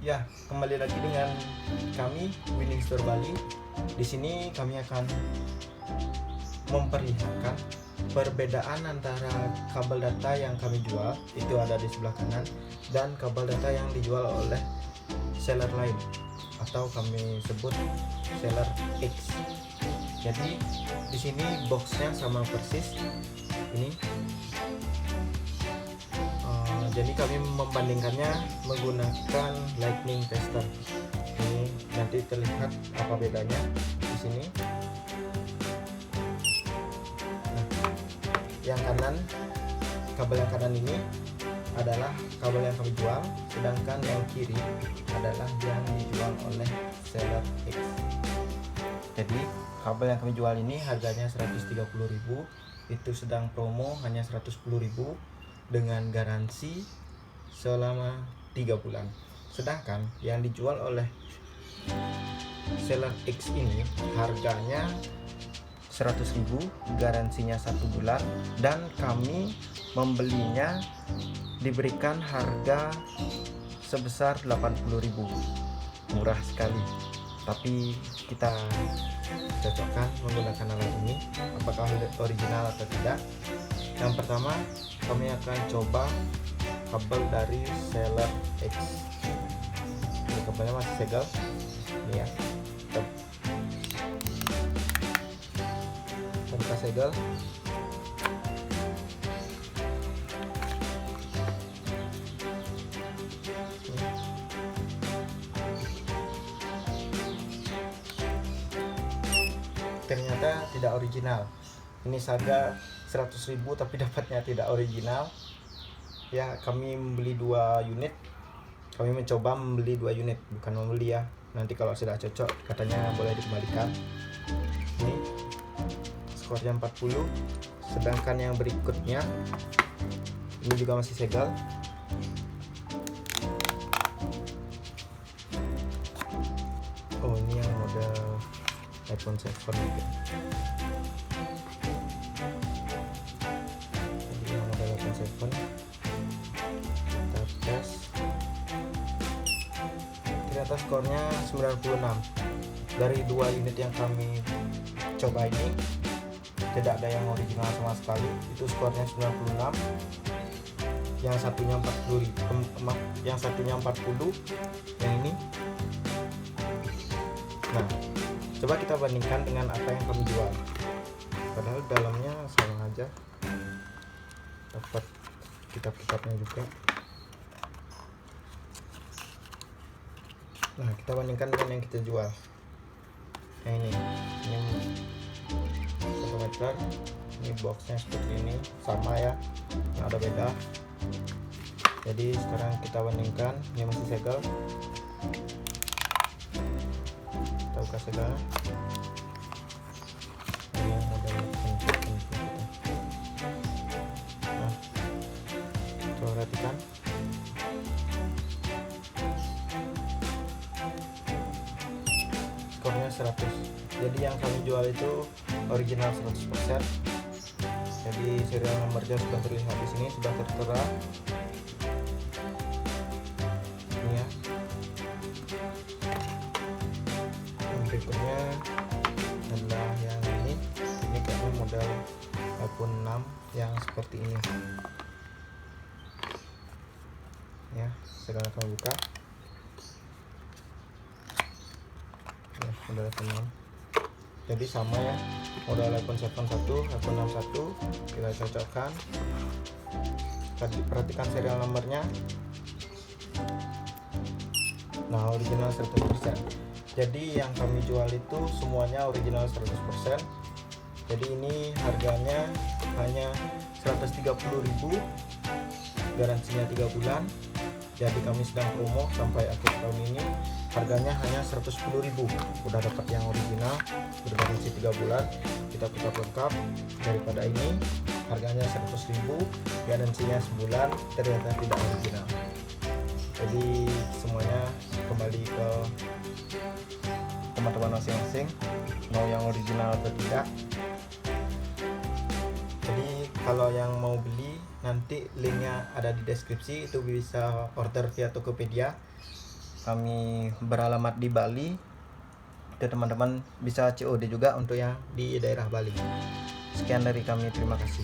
Ya, kembali lagi dengan kami Winning Store Bali. Di sini kami akan memperlihatkan perbedaan antara kabel data yang kami jual, itu ada di sebelah kanan, dan kabel data yang dijual oleh seller lain atau kami sebut seller X. Jadi di sini boxnya sama persis ini. Jadi kami membandingkannya menggunakan lightning tester. Ini nanti terlihat apa bedanya di sini. Nah, yang kanan, kabel yang kanan ini adalah kabel yang kami jual, sedangkan yang kiri adalah yang dijual oleh seller X. Jadi kabel yang kami jual ini harganya 130.000, itu sedang promo hanya 110.000 dengan garansi selama 3 bulan. Sedangkan yang dijual oleh seller X ini harganya 100.000, garansinya 1 bulan, dan kami membelinya diberikan harga sebesar 80.000. Murah sekali. Tapi kita cocokkan menggunakan alat ini, apakah original atau tidak. Yang pertama, kami akan coba kabel dari seller X. Ini kabelnya masih segel, ini ya. Kita buka segel. Ternyata tidak original. Ini harga 100.000 tapi dapatnya tidak original. Ya, kami membeli 2 unit. Kami mencoba membeli 2 unit, bukan membeli ya. Nanti kalau sudah cocok katanya boleh dikembalikan. Ini skornya 40. Sedangkan yang berikutnya ini juga masih segel. Oh, ini yang model iPhone 7 gitu. Jadi yang model iPhone 7 kita tes. Ternyata skornya 96. Dari 2 unit yang kami coba ini tidak ada yang original sama sekali. Itu skornya 96. Yang satunya 40, yang satunya 40, yang ini. Nah, coba kita bandingkan dengan apa yang kami jual. Padahal dalamnya sama aja, dapat kitab-kitabnya juga. Nah, kita bandingkan dengan yang kita jual. Yang ini 1 meter. Ini boxnya seperti ini, sama ya, nggak ada beda. Jadi sekarang kita bandingkan. Ini masih segel. Kita buka segelnya. Ini yang model nah, coba perhatikan. Skornya 100. Jadi yang kami jual itu original 100%. Jadi serial nomornya sudah terlihat di sini, sudah tertera. Ini ya. Yang berikutnya adalah yang ini. Ini kayaknya model iPhone 6 yang seperti ini. Ya, sekarang kami buka. Ya, model iPhone 6. Jadi sama ya, model iPhone 7 1, iPhone 6 1. Kita cocokkan. Tadi perhatikan serial nomornya. Nah, original 100%. Jadi yang kami jual itu semuanya original 100%. Jadi ini harganya hanya 130.000, garansinya 3 bulan. Jadi kami sedang promo sampai akhir tahun ini. Harganya hanya 110.000. Udah dapat yang original, bergaransi 3 bulan. Kita putar lengkap. Daripada ini harganya 100.000, garansinya sebulan, ternyata tidak original. Jadi semuanya kembali ke teman-teman masing-masing, mau yang original atau tidak. Jadi kalau yang mau beli, nanti linknya ada di deskripsi, itu bisa order via Tokopedia. kami beralamat di Bali. Itu teman-teman bisa COD juga untuk yang di daerah Bali. Sekian dari kami, terima kasih.